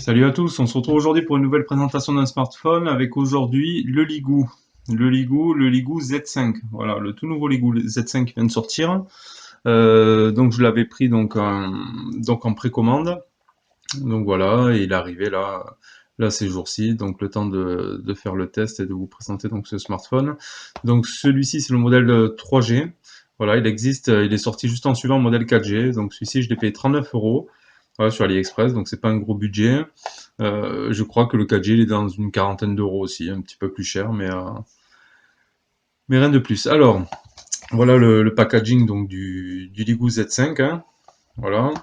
Salut à tous, on se retrouve aujourd'hui pour une nouvelle présentation d'un smartphone avec aujourd'hui le Ligoo. Le Ligoo Z5. Voilà, le tout nouveau Ligoo Z5 qui vient de sortir. Donc je l'avais pris donc en précommande. Donc voilà, et il est arrivé là ces jours-ci. Donc le temps de faire le test et de vous présenter donc ce smartphone. Donc celui-ci c'est le modèle 3G. Voilà, il existe, il est sorti juste en suivant le modèle 4G. Donc celui-ci je l'ai payé 39 € voilà, sur AliExpress, donc c'est pas un gros budget. Je crois que le 4G il est dans une quarantaine d'euros aussi, un petit peu plus cher, mais rien de plus. Alors, voilà le packaging donc du Ligoo Z5, hein. Voilà,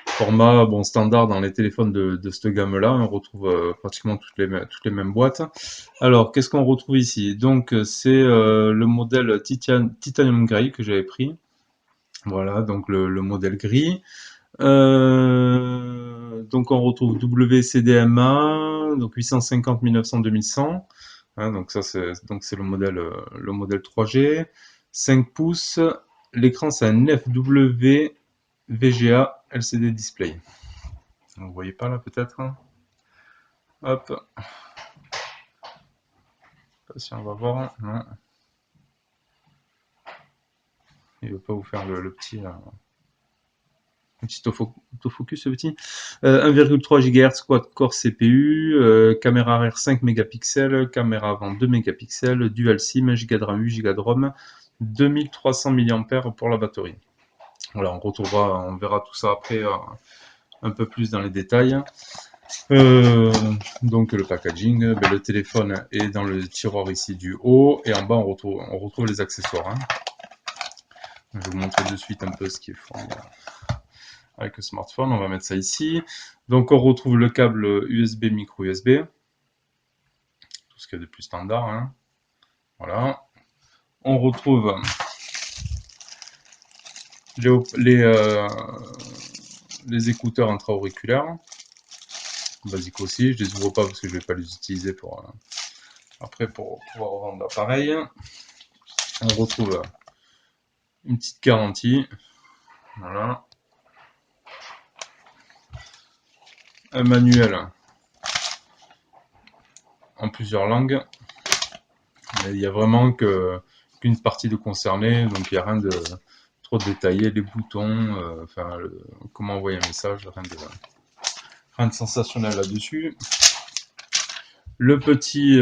format bon standard dans les téléphones de cette gamme-là. On retrouve pratiquement toutes les mêmes boîtes. Alors, qu'est-ce qu'on retrouve ici? Donc, c'est le modèle Titanium Grey que j'avais pris. Voilà, donc le modèle gris. Donc on retrouve WCDMA, donc 850, 1900, 2100. Hein, donc ça c'est le modèle 3G. 5 pouces. L'écran c'est un FW VGA LCD display. Vous voyez pas là peut-être, hein. Hop, si on va voir. Non, il veut pas vous faire le petit. Un petit autofocus ce petit. 1,3 GHz quad-core CPU, caméra arrière 5 mégapixels, caméra avant 2 mégapixels, dual SIM, 1 Go de RAM, 8 Go de ROM, 2300 mAh pour la batterie. Voilà, on verra tout ça après un peu plus dans les détails. Donc le packaging, le téléphone est dans le tiroir ici du haut et en bas on retrouve les accessoires, hein. Je vais vous montrer de suite un peu ce qu'il faut avec le smartphone. On va mettre ça ici. Donc on retrouve le câble USB, micro USB, tout ce qu'il y a de plus standard, hein. Voilà. On retrouve les écouteurs intra-auriculaires, basiques aussi. Je les ouvre pas parce que je vais pas les utiliser après pour pouvoir revendre l'appareil. On retrouve une petite garantie. Voilà. Un manuel en plusieurs langues. Mais il y a vraiment qu'une partie de concerné, donc il n'y a rien de trop détaillé, les boutons, comment envoyer un message, rien de sensationnel là-dessus. Le petit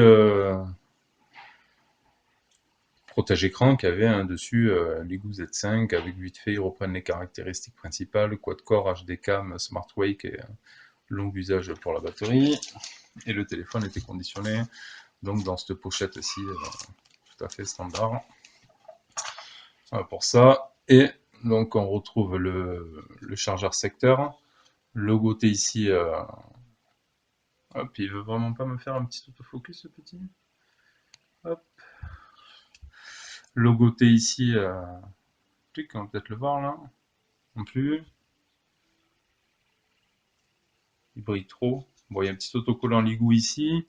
protège-écran qu'il y avait dessus, Ligoo Z5, avec vite fait, ils reprennent les caractéristiques principales, quad-core, HD cam, Smart Wake et long usage pour la batterie. Et le téléphone était conditionné donc dans cette pochette-ci, tout à fait standard. Voilà pour ça. Et donc on retrouve le chargeur secteur, logoté ici. Hop, il veut vraiment pas me faire un petit autofocus ce petit. Hop. Logoté ici. On va peut-être le voir là. Non plus. Il brille trop. Bon, il y a un petit autocollant Ligoo ici.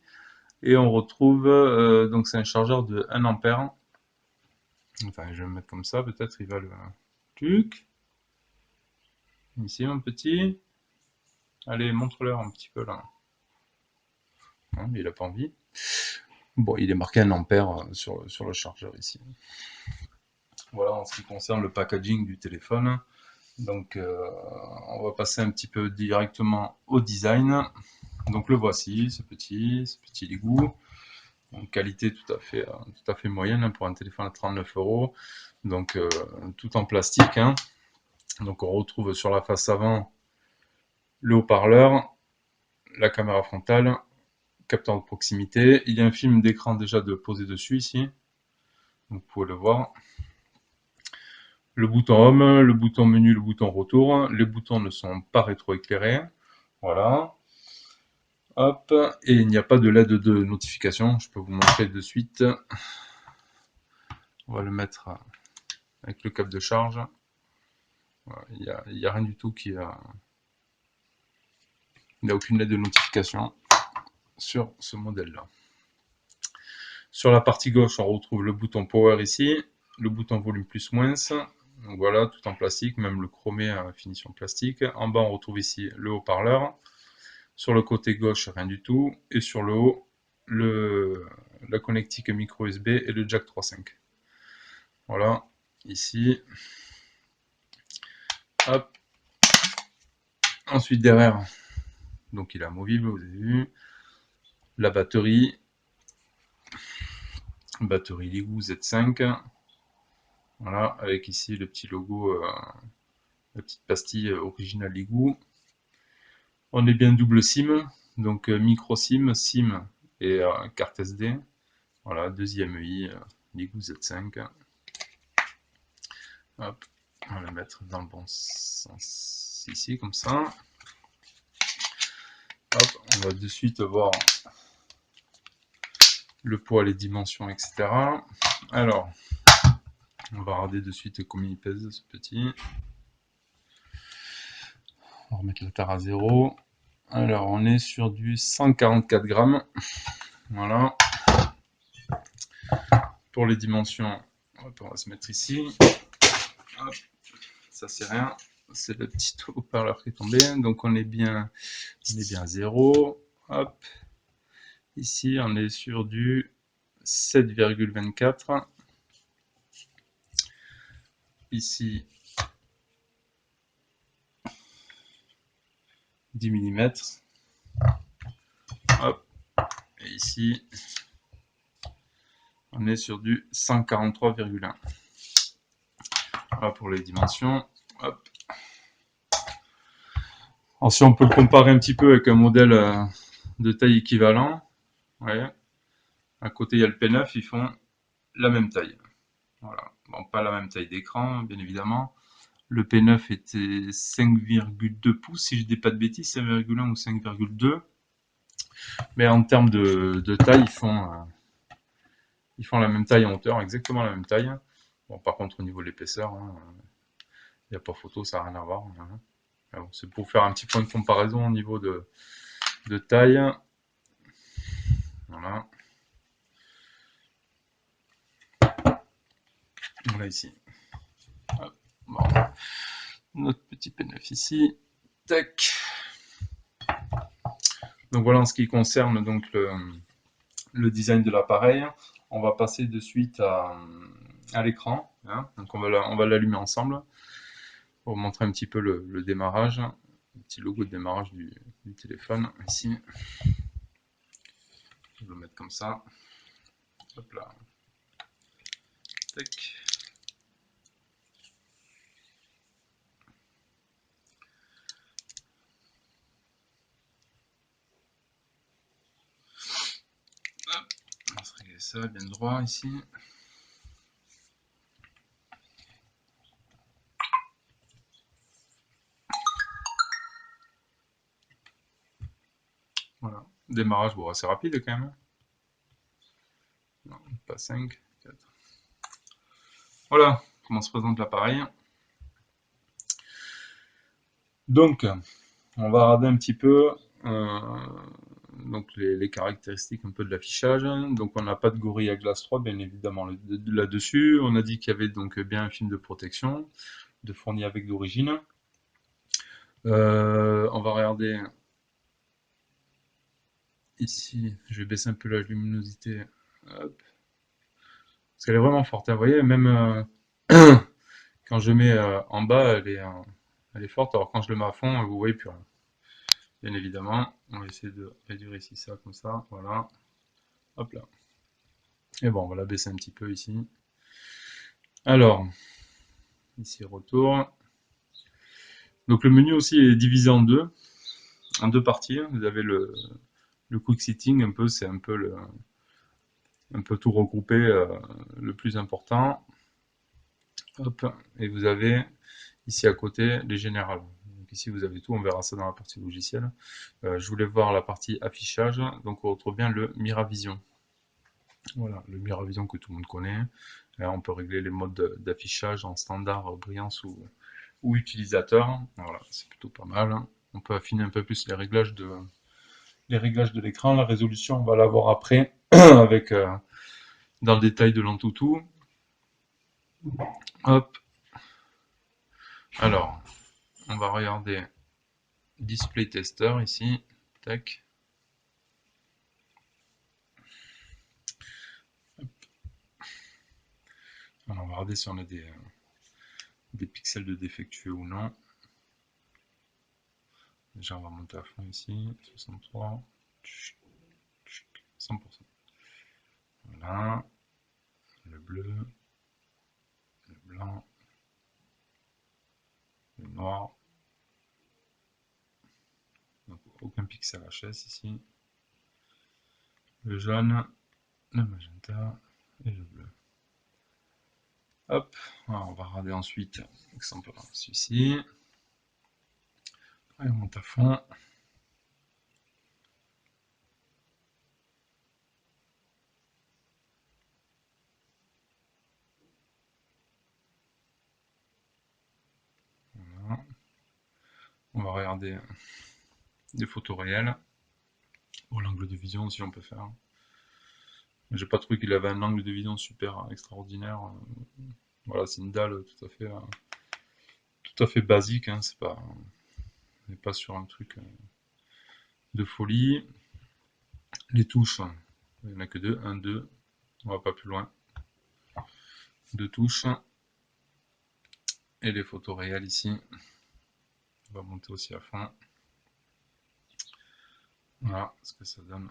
Et on retrouve, donc c'est un chargeur de 1 ampère. Enfin, je vais le mettre comme ça, peut-être il va le... Tuc. Ici mon petit. Allez, montre-leur un petit peu là. Non, mais il a pas envie. Bon, il est marqué 1 ampère sur le chargeur ici. Voilà en ce qui concerne le packaging du téléphone. Donc on va passer un petit peu directement au design. Donc le voici, ce petit Ligoo. Donc qualité tout à fait moyenne, hein, pour un téléphone à 39 €. Donc tout en plastique, hein. Donc on retrouve sur la face avant le haut-parleur, la caméra frontale, capteur de proximité. Il y a un film d'écran déjà de posé dessus ici. Donc vous pouvez le voir. Le bouton Home, le bouton menu, le bouton retour. Les boutons ne sont pas rétroéclairés. Voilà. Hop. Et il n'y a pas de LED de notification. Je peux vous montrer de suite. On va le mettre avec le câble de charge. Voilà. Il n'y a rien du tout il n'y a aucune LED de notification sur ce modèle-là. Sur la partie gauche, on retrouve le bouton Power ici, le bouton volume plus moins. Donc voilà, tout en plastique, même le chromé à finition plastique. En bas, on retrouve ici le haut-parleur. Sur le côté gauche, rien du tout. Et sur le haut, la connectique micro USB et le jack 3.5. Voilà, ici. Hop. Ensuite derrière, donc il est amovible, vous avez vu. La batterie. Batterie Ligou Z5. Voilà, avec ici le petit logo, la petite pastille originale Ligou. On est bien double SIM, donc micro SIM, SIM et carte SD. Voilà, deuxième EI, Ligou Z5. Hop, on va le mettre dans le bon sens ici, comme ça. Hop, on va de suite voir le poids, les dimensions, etc. Alors, on va regarder de suite combien il pèse ce petit. On va remettre la tare à 0. Alors, on est sur du 144 grammes. Voilà. Pour les dimensions, on va se mettre ici. Hop. Ça, c'est rien. C'est le petit haut-parleur qui est tombé. Donc, on est bien à 0. Hop. Ici, on est sur du 7,24. Ici, 10 mm. Hop. Et ici, on est sur du 143,1. Voilà pour les dimensions. Hop. Alors, si on peut le comparer un petit peu avec un modèle de taille équivalent, vous voyez, à côté il y a le P9, ils font la même taille. Voilà. Bon, pas la même taille d'écran, bien évidemment. Le P9 était 5,2 pouces, si je ne dis pas de bêtises, 5,1 ou 5,2. Mais en termes de taille, ils font la même taille en hauteur, exactement la même taille. Bon, par contre, au niveau de l'épaisseur, il n'y a pas photo, ça n'a rien à voir. Bon, c'est pour faire un petit point de comparaison au niveau de taille. Voilà. Voilà ici. Hop. Bon. Notre petit P9 ici. Tac. Donc voilà en ce qui concerne donc le design de l'appareil. On va passer de suite à l'écran. Hein. Donc on va l'allumer ensemble pour vous montrer un petit peu le démarrage. Le petit logo de démarrage du téléphone ici. Je vais le mettre comme ça. Hop là. Tac. Hop. On va se régler ça bien droit ici. Voilà. Démarrage, bon, assez rapide quand même. Non, pas 5, 4. Voilà comment se présente l'appareil. Donc, on va regarder un petit peu donc les caractéristiques un peu de l'affichage. Donc, on n'a pas de Gorilla Glass 3, bien évidemment, là-dessus. On a dit qu'il y avait donc bien un film de protection, de fourni avec d'origine. On va regarder ici. Je vais baisser un peu la luminosité. Hop. Parce qu'elle est vraiment forte. Vous voyez, même quand je mets en bas, elle est forte. Alors quand je le mets à fond, vous voyez plus rien. Bien évidemment, on va essayer de réduire ici ça comme ça. Voilà. Hop là. Et bon, on va la baisser un petit peu ici. Alors, ici retour. Donc le menu aussi est divisé en deux parties. Vous avez le quick setting, un peu, c'est un peu tout regroupé, le plus important. Hop. Et vous avez ici à côté les générales. Donc ici vous avez tout, on verra ça dans la partie logicielle. Je voulais voir la partie affichage, donc on retrouve bien le Miravision. Voilà, le Miravision que tout le monde connaît. Là, on peut régler les modes d'affichage en standard, brillance ou utilisateur. Voilà, c'est plutôt pas mal. On peut affiner un peu plus les réglages de l'écran. La résolution, on va la voir après avec dans le détail de l'Antutu. Hop. Alors, on va regarder Display Tester ici. Tac. Alors, on va regarder si on a des pixels de défectueux ou non. Déjà, on va monter à fond ici. 63. 100%. Voilà. Le bleu. Le blanc. Le noir. Donc, aucun pixel HS ici. Le jaune. Le magenta. Et le bleu. Hop. Alors, on va regarder ensuite exemple celui-ci. Et on monte à fond. Voilà. On va regarder des photos réelles. Pour l'angle de vision aussi on peut faire. J'ai pas trouvé qu'il avait un angle de vision super extraordinaire. Voilà, c'est une dalle tout à fait basique. Hein. On n'est pas sur un truc de folie. Les touches, il n'y en a que deux. 1, 2. On va pas plus loin. 2 touches. Et les photos réelles ici. On va monter aussi à fond. Voilà ce que ça donne.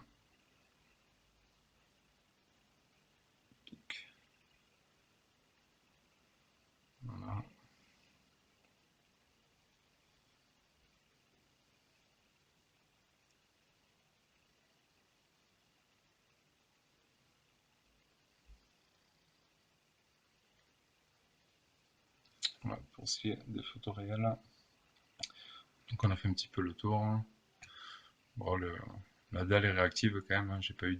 Voilà. Voilà, pour ce qui est des photos réelles. Donc on a fait un petit peu le tour. Bon, la dalle est réactive quand même. Hein. J'ai pas eu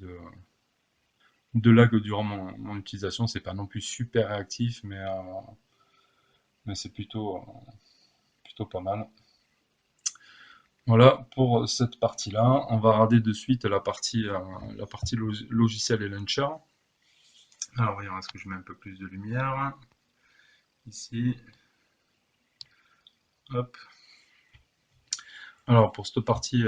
de lag durant mon utilisation. C'est pas non plus super réactif, mais c'est plutôt pas mal. Voilà pour cette partie-là. On va regarder de suite la partie logiciel et launcher. Alors voyons, est-ce que je mets un peu plus de lumière ici. Hop. Alors pour cette partie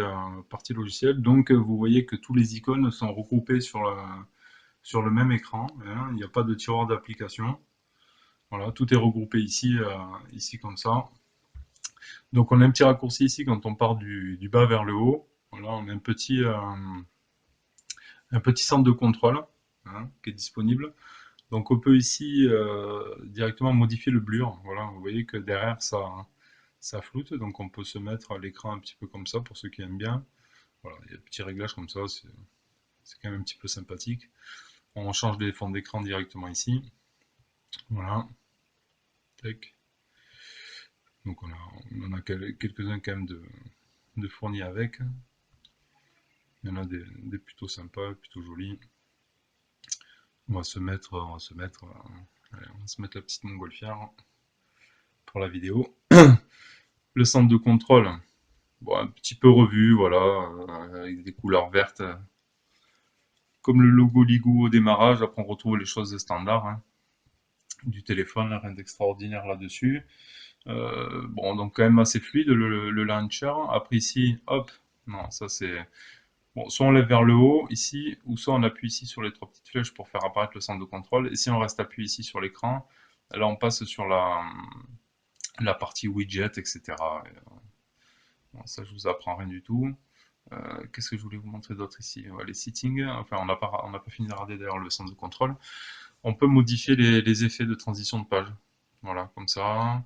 logicielle, donc vous voyez que tous les icônes sont regroupés sur le même écran. Hein. Il n'y a pas de tiroir d'application. Voilà, tout est regroupé ici comme ça. Donc on a un petit raccourci ici quand on part du bas vers le haut. Voilà, on a un petit centre de contrôle hein, qui est disponible. Donc on peut ici directement modifier le blur. Voilà, vous voyez que derrière ça floute, donc on peut se mettre l'écran un petit peu comme ça pour ceux qui aiment bien. Voilà, il y a des petits réglages comme ça, c'est quand même un petit peu sympathique. On change les fonds d'écran directement ici. Voilà. Tac. Donc on en a quelques-uns quand même de fournis avec. Il y en a des plutôt sympas, plutôt jolis. On va se mettre la petite montgolfière pour la vidéo. Le centre de contrôle, bon, un petit peu revu, voilà, avec des couleurs vertes, comme le logo Ligou au démarrage. Après, on retrouve les choses standards hein, du téléphone, rien d'extraordinaire là-dessus. Bon, donc quand même assez fluide le launcher. Après ici, hop, non, ça c'est bon, soit on lève vers le haut ici, ou soit on appuie ici sur les trois petites flèches pour faire apparaître le centre de contrôle. Et si on reste appuyé ici sur l'écran, là on passe sur la partie widget, etc. Bon, ça je vous apprends rien du tout. Qu'est-ce que je voulais vous montrer d'autre ici? Les settings, enfin on n'a pas fini de regarder d'ailleurs le centre de contrôle. On peut modifier les effets de transition de page. Voilà, comme ça.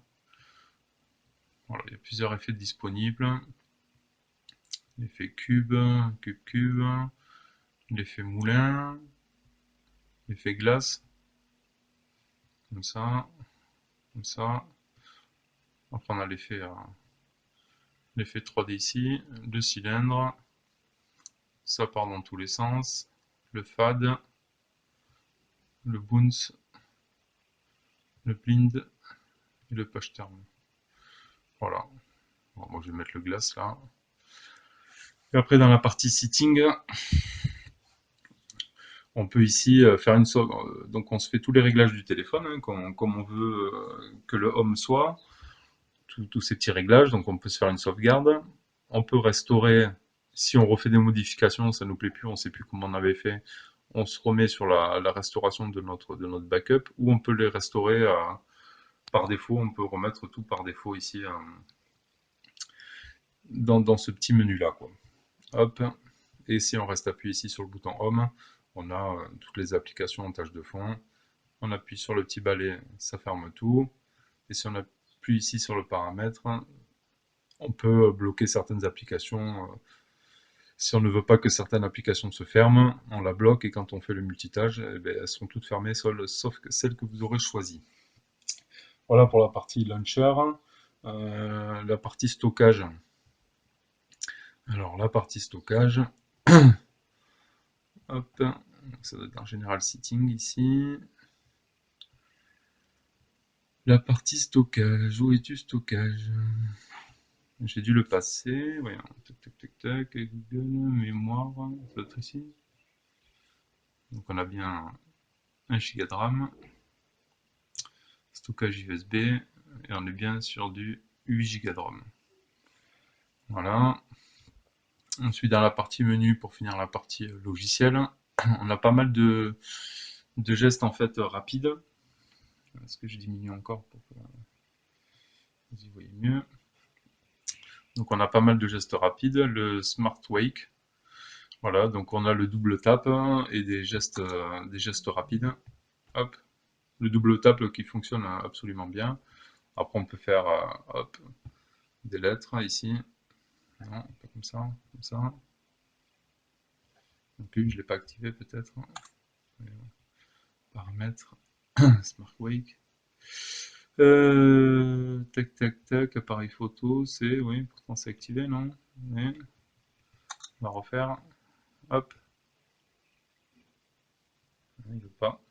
Voilà, il y a plusieurs effets disponibles. L'effet cube, cube, l'effet moulin, l'effet glace, comme ça, comme ça. Après on a l'effet 3D ici, le cylindre, ça part dans tous les sens, le fade, le bounce, le blind et le push term. Voilà. Bon, moi je vais mettre le glace là. Et après dans la partie setting, on peut ici faire une sauvegarde. Donc on se fait tous les réglages du téléphone, hein, comme on veut que le home soit. Tous ces petits réglages, donc on peut se faire une sauvegarde. On peut restaurer Si on refait des modifications, ça nous plaît plus, on sait plus comment on avait fait, on se remet sur la restauration de notre backup, ou on peut les restaurer par défaut, on peut remettre tout par défaut ici dans ce petit menu là, quoi. Hop, et si on reste appuyé ici sur le bouton Home, on a toutes les applications en tâche de fond. On appuie sur le petit balai, ça ferme tout. Et si on appuie ici sur le paramètre, on peut bloquer certaines applications. Si on ne veut pas que certaines applications se ferment, on la bloque et quand on fait le multitâche, eh bien, elles sont toutes fermées sauf celles que vous aurez choisies. Voilà pour la partie launcher. La partie stockage. Alors la partie stockage, hop, ça doit être en General Setting ici. La partie stockage, où es-tu stockage? J'ai dû le passer, voyons, tac tac tac tac, Google, mémoire, ça doit être ici. Donc on a bien 1 Go de RAM, stockage USB, et on est bien sur du 8 Go de RAM. Voilà. Ensuite dans la partie menu, pour finir la partie logiciel, on a pas mal de gestes en fait rapides. Est-ce que je diminue encore pour que vous y voyez mieux? Donc on a pas mal de gestes rapides. Le Smart Wake, voilà, donc on a le double tap et des gestes rapides. Hop, le double tap qui fonctionne absolument bien. Après on peut faire hop, des lettres ici. Non, pas comme ça, comme ça. Donc je l'ai pas activé peut-être. Paramètres, Smart Wake. Tac tac tac, appareil photo, c'est, oui, pourtant c'est activé, non? Oui. On va refaire. Hop. Il veut pas.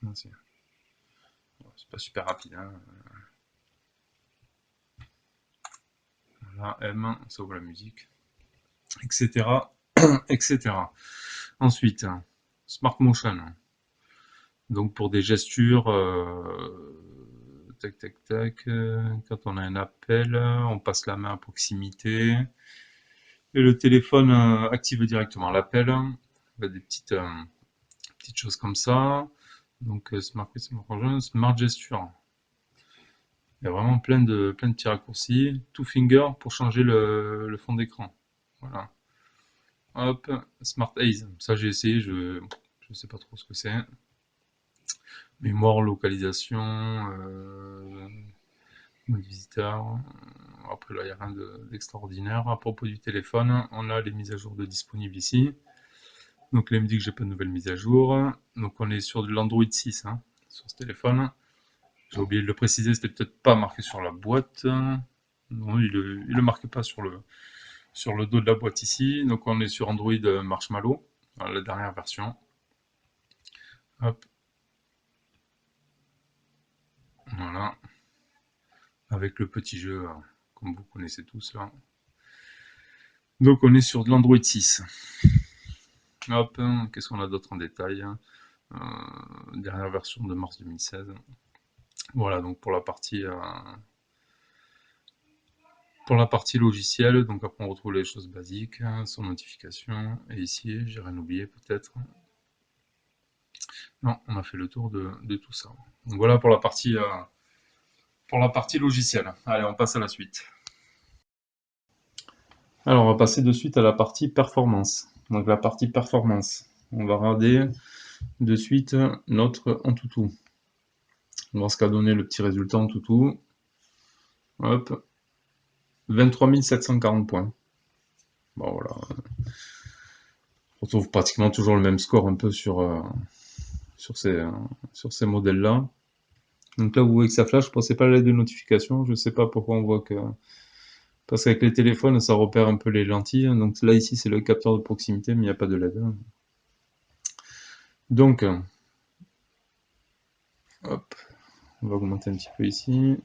Non, c'est pas super rapide, hein. Voilà, M, ça ouvre la musique, etc. etc. Ensuite, Smart Motion. Donc pour des gestures, tac tac tac, quand on a un appel, on passe la main à proximité. Et le téléphone active directement l'appel. Des petites choses comme ça. Donc Smart Gesture. Il y a vraiment plein de petits raccourcis. Two Finger pour changer le fond d'écran. Voilà. Hop, Smart Haze. Ça j'ai essayé, je sais pas trop ce que c'est. Mémoire, localisation, mode visiteur. Après là, il n'y a rien d'extraordinaire. À propos du téléphone, on a les mises à jour de disponibles ici. Donc là, il me dit que j'ai pas de nouvelles mises à jour. Donc on est sur de l'Android 6 hein, sur ce téléphone. J'ai oublié de le préciser, c'était peut-être pas marqué sur la boîte. Non, il le marque pas sur le dos de la boîte ici. Donc on est sur Android Marshmallow, la dernière version. Hop. Voilà. Avec le petit jeu, comme vous connaissez tous là. Donc on est sur de l'Android 6. Hop, qu'est-ce qu'on a d'autre en détail? Dernière version de mars 2016. Voilà, donc pour la partie logicielle, donc après on retrouve les choses basiques, son notification, et ici, j'ai rien oublié peut-être. Non, on a fait le tour de tout ça. Donc voilà pour la partie logicielle. Allez, on passe à la suite. Alors, on va passer de suite à la partie performance. Donc la partie performance, on va regarder de suite notre Antutu. Voir ce qu'a donné le petit résultat Antutu. Hop, 23 740 points. Bon voilà, on retrouve pratiquement toujours le même score un peu sur ces modèles-là. Donc là, vous voyez que ça flash, je ne pensais pas à l'aide de notification, je ne sais pas pourquoi on voit que... Parce qu'avec les téléphones, ça repère un peu les lentilles. Donc là, ici, c'est le capteur de proximité, mais il n'y a pas de LED. Donc, hop, on va augmenter un petit peu ici.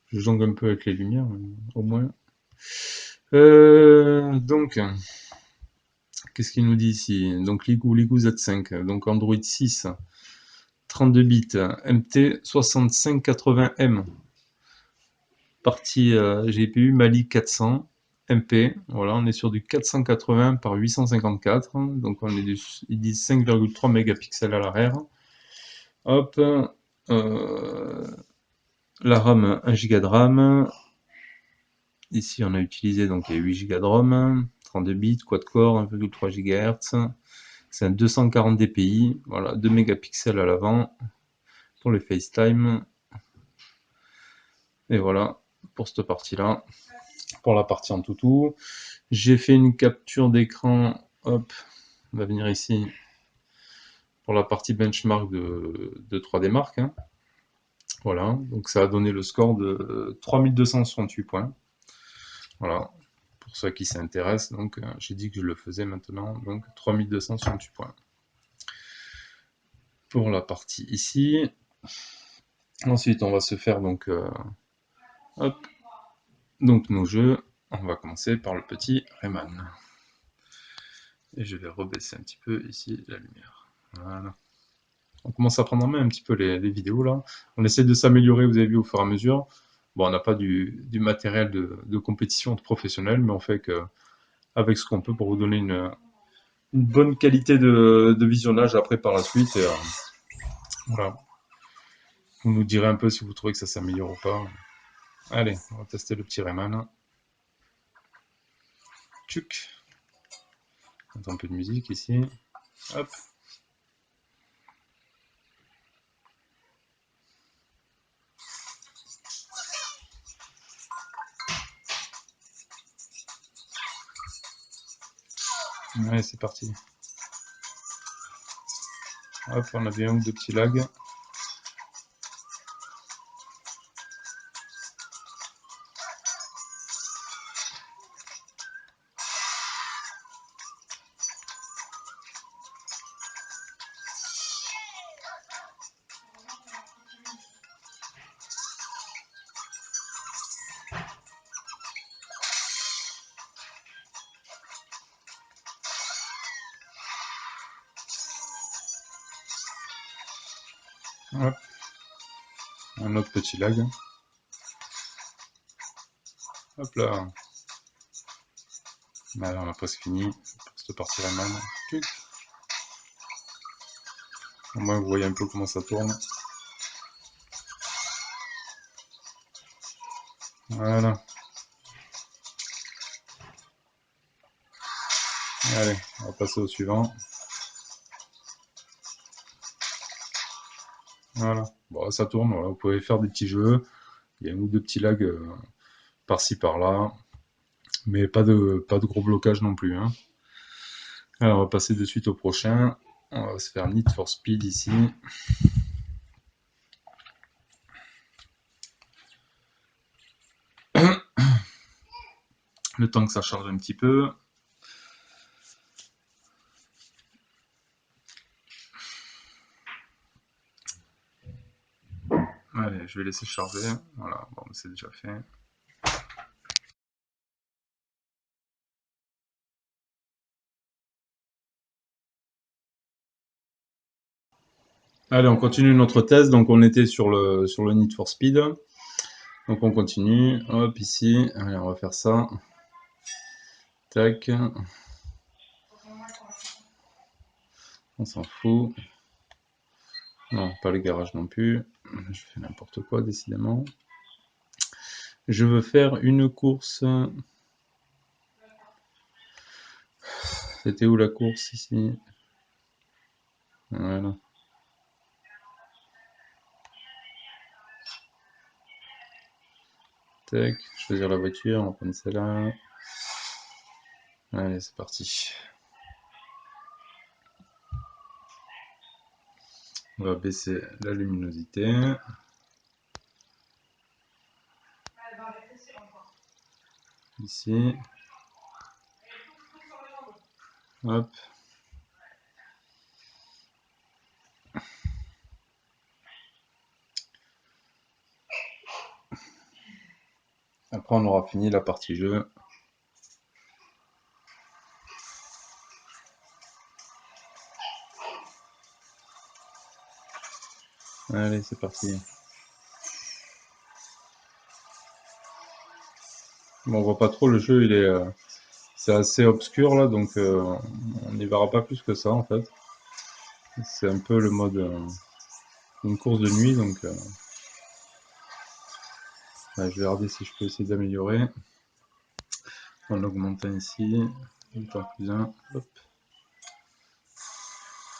Je jongle un peu avec les lumières, au moins. Donc, qu'est-ce qu'il nous dit ici? Donc, Ligou Z5, donc Android 6, 32 bits, MT 6580M. Partie GPU Mali 400, MP. Voilà, on est sur du 480 par 854. Donc ils disent 5,3 mégapixels à l'arrière. Hop. La RAM, 1 Go de RAM. Ici, on a utilisé donc les 8 Go de ROM, 32 bits, quad-core, 1,3 GHz. C'est un 240 dpi. Voilà, 2 mégapixels à l'avant pour le FaceTime. Et voilà, pour cette partie-là. Pour la partie en toutou. J'ai fait une capture d'écran. Hop, on va venir ici pour la partie benchmark de 3D Mark. Hein. Voilà, donc ça a donné le score de 3268 points. Voilà, pour ceux qui s'intéressent, donc j'ai dit que je le faisais maintenant, donc 3268 points. Pour la partie ici. Ensuite, on va se faire donc, hop, donc nos jeux. On va commencer par le petit Rayman. Et je vais rebaisser un petit peu ici la lumière. Voilà. On commence à prendre en main un petit peu les vidéos là. On essaie de s'améliorer, vous avez vu, au fur et à mesure. Bon, on n'a pas du matériel de compétition professionnel, mais on fait que avec ce qu'on peut pour vous donner une bonne qualité de visionnage après par la suite. Et, voilà. Vous nous direz un peu si vous trouvez que ça s'améliore ou pas. Allez, on va tester le petit Rayman. Tchuc. Un peu de musique ici. Hop. Allez, c'est parti. Hop, on avait un ou deux petits lags. Hop. Un autre petit lag. Hop là. Voilà, on a presque fini pour cette partie Rayman. Au moins, vous voyez un peu comment ça tourne. Voilà. Allez, on va passer au suivant. Voilà. Bon, ça tourne. Voilà. Vous pouvez faire des petits jeux. Il y a un ou deux petits lags par-ci par-là. Mais pas de gros blocage non plus. Hein. Alors, on va passer de suite au prochain. On va se faire Need for Speed ici. Le temps que ça charge un petit peu. Allez, je vais laisser charger. Voilà, bon, c'est déjà fait. Allez, on continue notre test. Donc, on était sur le Need for Speed. Donc, on continue. Hop, ici. Allez, on va faire ça. Tac. On s'en fout. Non, pas le garage non plus. Je fais n'importe quoi, décidément. Je veux faire une course. C'était où la course ici? Voilà. Tac, choisir la voiture, on va prendre celle-là. Allez, c'est parti. On va baisser la luminosité. Ici. Hop. Après, on aura fini la partie jeu. Allez, c'est parti. Bon, on voit pas trop, le jeu il est c'est assez obscur là, donc on n'y verra pas plus que ça en fait. C'est un peu le mode une course de nuit, donc je vais regarder si je peux essayer d'améliorer en augmentant ici, 8 en plus 1, hop.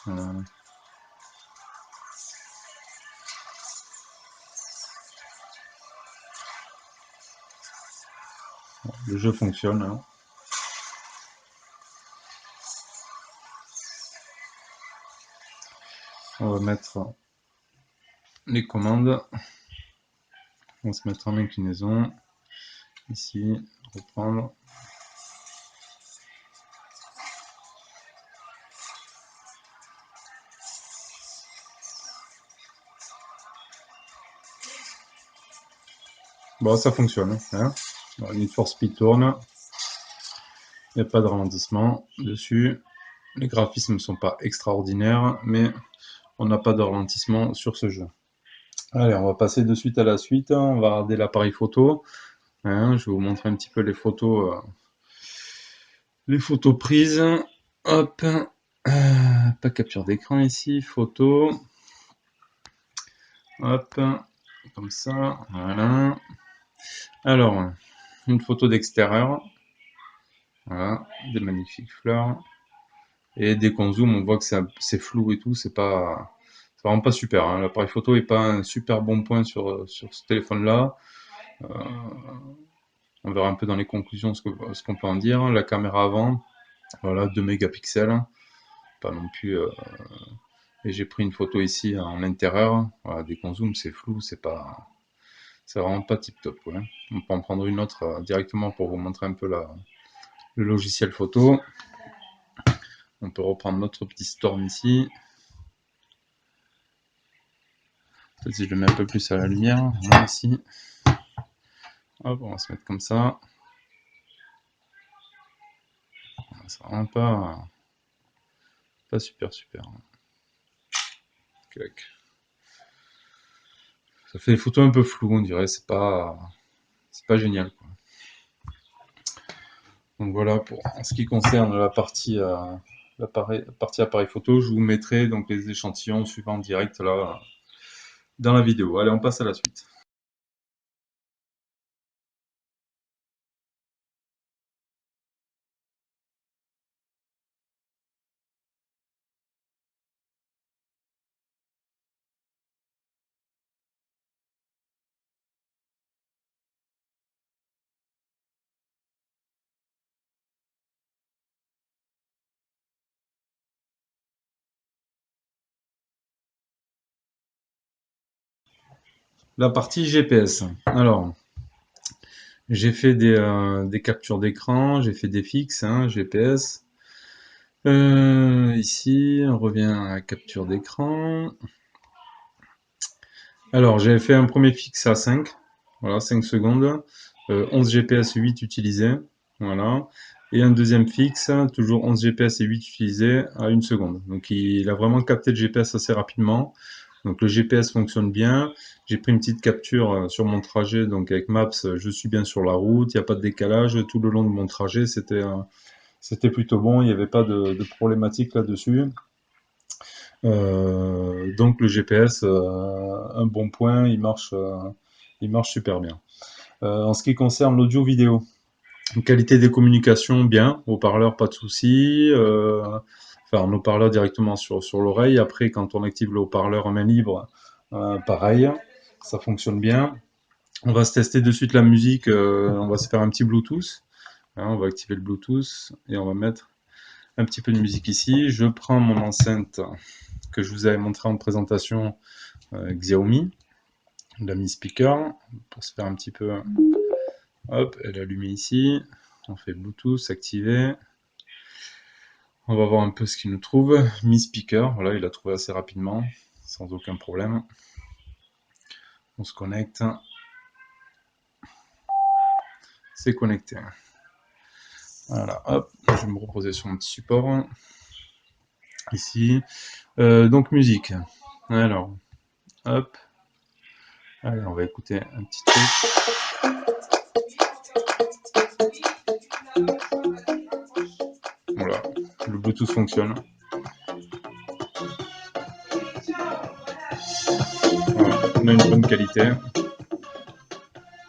Voilà. Bon, le jeu fonctionne, hein. On va mettre les commandes, on va se mettre en inclinaison, ici, reprendre. Bon, ça fonctionne, hein. Bon, Need for Speed tourne, il n'y a pas de ralentissement dessus. Les graphismes ne sont pas extraordinaires, mais on n'a pas de ralentissement sur ce jeu. Allez, on va passer de suite à la suite. On va regarder l'appareil photo. Hein, je vais vous montrer un petit peu les photos prises. Hop, pas capture d'écran ici, photo. Hop, comme ça, voilà. Alors, une photo d'extérieur. Voilà, des magnifiques fleurs. Et dès qu'on zoome, on voit que c'est flou et tout, c'est vraiment pas super, hein. L'appareil photo est pas un super bon point sur ce téléphone-là. Euh, on verra un peu dans les conclusions ce qu'on peut en dire. La caméra avant, voilà, 2 mégapixels, pas non plus. Et j'ai pris une photo ici en intérieur. Voilà, dès qu'on zoome, c'est flou, c'est vraiment pas tip top, quoi, hein. On peut en prendre une autre directement pour vous montrer un peu le logiciel photo. On peut reprendre notre petit storm ici. Peut-être si je le mets un peu plus à la lumière, là, ici. Hop, on va se mettre comme ça. C'est vraiment pas super super. Clac. Ça fait des photos un peu floues, on dirait, c'est pas génial, quoi. Donc voilà pour en ce qui concerne la partie appareil photo, je vous mettrai donc les échantillons suivants direct là dans la vidéo. Allez, on passe à la suite. La partie GPS. Alors, j'ai fait des captures d'écran, j'ai fait des fixes, hein, GPS. Ici, on revient à la capture d'écran. Alors, j'avais fait un premier fixe à 5, voilà, 5 secondes, 11 GPS, 8 utilisés, voilà, et un deuxième fixe, toujours 11 GPS et 8 utilisés à 1 seconde. Donc, il a vraiment capté le GPS assez rapidement. Donc, le GPS fonctionne bien. J'ai pris une petite capture sur mon trajet, donc avec Maps, je suis bien sur la route, il n'y a pas de décalage. Tout le long de mon trajet, c'était plutôt bon, il n'y avait pas de problématique là-dessus. Donc le GPS, un bon point, il marche super bien. En ce qui concerne l'audio-vidéo, qualité des communications, bien, haut-parleur, pas de souci. Enfin, en haut-parleur directement sur l'oreille. Après, quand on active le haut-parleur en main libre, pareil, ça fonctionne bien. On va se tester de suite la musique, on va se faire un petit Bluetooth. Hein, on va activer le Bluetooth et on va mettre un petit peu de musique ici. Je prends mon enceinte que je vous avais montré en présentation, Xiaomi, la Mi Speaker, pour se faire un petit peu. Hop, elle est allumée ici. On fait Bluetooth activé. On va voir un peu ce qu'il nous trouve. Mi Speaker, voilà, il a trouvé assez rapidement, sans aucun problème. On se connecte. C'est connecté. Voilà, hop, je vais me reposer sur mon petit support. Ici. Donc, musique. Alors, hop. Allez, on va écouter un petit truc. Bluetooth fonctionne. Voilà, on a une bonne qualité.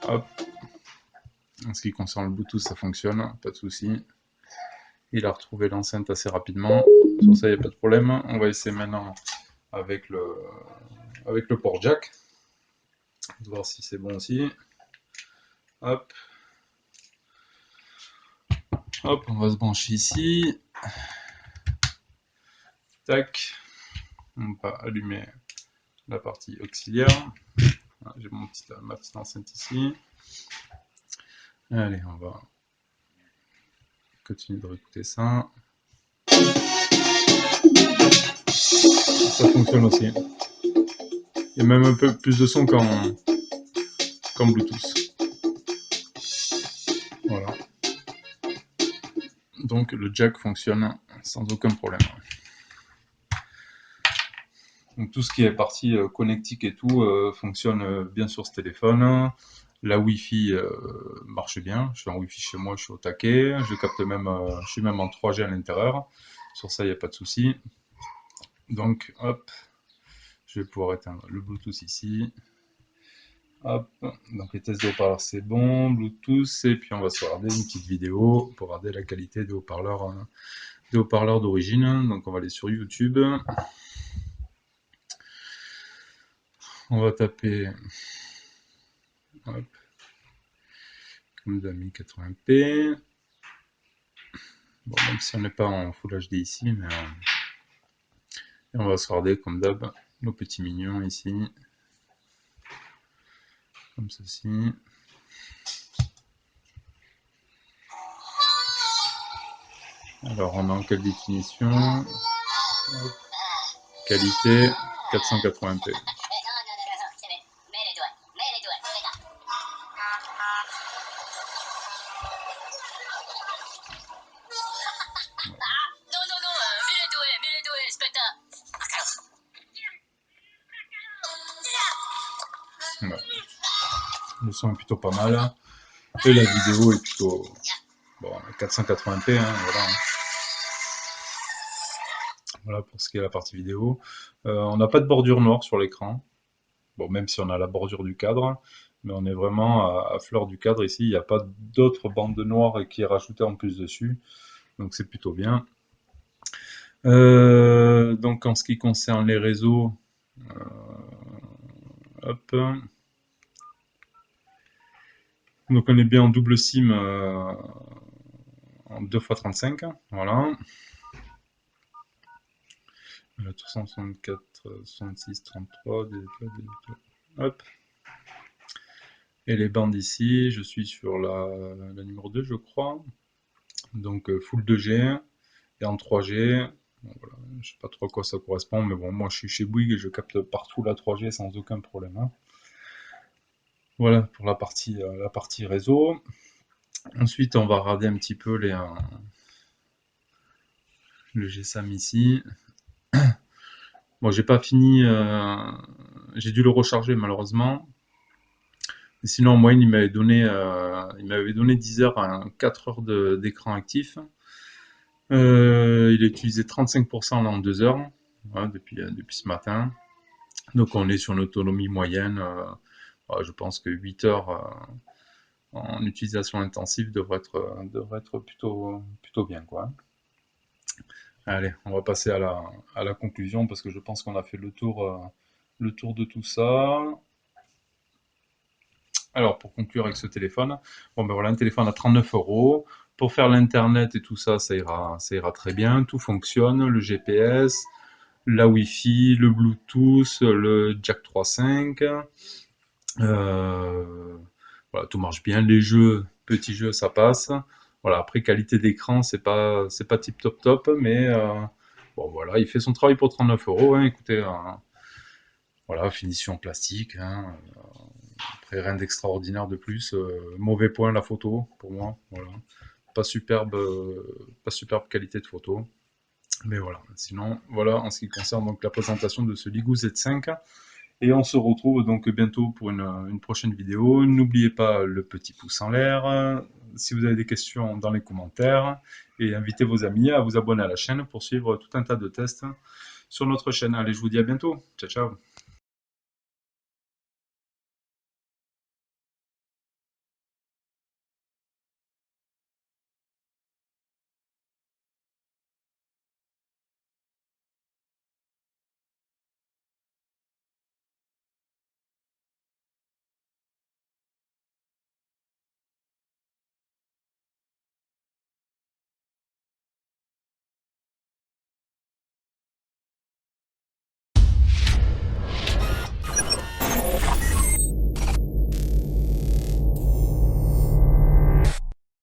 Hop. En ce qui concerne le Bluetooth, ça fonctionne, pas de souci. Il a retrouvé l'enceinte assez rapidement. Sur ça, il n'y a pas de problème. On va essayer maintenant avec le port jack. Voir si c'est bon aussi. Hop. Hop, on va se brancher ici. Tac. On va allumer la partie auxiliaire. J'ai ma petite enceinte ici. Allez, on va continuer de réécouter ça. Ça fonctionne aussi. Il y a même un peu plus de son qu'en Bluetooth. Voilà. Donc le jack fonctionne sans aucun problème. Donc tout ce qui est partie connectique et tout fonctionne bien sur ce téléphone. La Wi-Fi marche bien. Je suis en Wi-Fi chez moi, je suis au taquet. Je capte même, je suis même en 3G à l'intérieur. Sur ça, il n'y a pas de souci. Donc, hop, je vais pouvoir éteindre le Bluetooth ici. Hop, donc les tests de haut-parleurs c'est bon, Bluetooth, et puis on va se regarder une petite vidéo pour regarder la qualité des haut-parleurs d'origine. Donc on va aller sur YouTube. On va taper hop, comme d'hab 1080p. Bon, même si on n'est pas en Full HD ici, mais et on va se regarder comme d'hab nos petits mignons ici. Comme ceci. Alors on a en quelle définition? Qualité 480p. Voilà. Le son est plutôt pas mal. Et la vidéo est plutôt bon, 480p. Voilà. Voilà pour ce qui est la partie vidéo. On n'a pas de bordure noire sur l'écran. Bon, même si on a la bordure du cadre, mais on est vraiment à fleur du cadre ici. Il n'y a pas d'autre bande noire qui est rajoutée en plus dessus. Donc c'est plutôt bien. Donc en ce qui concerne les réseaux, hop. Donc on est bien en double SIM en 2x35. Voilà. 364, 66, 33, hop. Et les bandes ici, je suis sur la numéro 2, je crois. Donc full 2G et en 3G. Bon, voilà. Je sais pas trop à quoi ça correspond, mais bon, moi je suis chez Bouygues et je capte partout la 3G sans aucun problème. Voilà pour la partie réseau. Ensuite, on va regarder un petit peu le GSAM ici. Bon, j'ai pas fini, j'ai dû le recharger malheureusement. Et sinon, en moyenne, il m'avait donné 10 heures à 4 heures d'écran actif. Il a utilisé 35% là en 2 heures, voilà, depuis ce matin. Donc on est sur une autonomie moyenne. Je pense que 8 heures en utilisation intensive devrait être plutôt bien, quoi. Allez, on va passer à la conclusion parce que je pense qu'on a fait le tour de tout ça. Alors, pour conclure avec ce téléphone, bon ben voilà, un téléphone à 39 €. Pour faire l'internet et tout ça, ça ira très bien. Tout fonctionne, le GPS, la Wi-Fi, le Bluetooth, le Jack 3.5. Voilà, tout marche bien. Les jeux, petits jeux, ça passe. Voilà, après qualité d'écran, c'est pas tip top, mais bon voilà, il fait son travail pour 39 €. Écoutez, voilà, finition classique. Après rien d'extraordinaire de plus. Mauvais point la photo pour moi. Voilà, pas superbe qualité de photo. Mais voilà. Sinon, voilà en ce qui concerne donc la présentation de ce Ligoo Z5. Et on se retrouve donc bientôt pour une prochaine vidéo. N'oubliez pas le petit pouce en l'air. Si vous avez des questions, dans les commentaires. Et invitez vos amis à vous abonner à la chaîne pour suivre tout un tas de tests sur notre chaîne. Allez, je vous dis à bientôt. Ciao, ciao.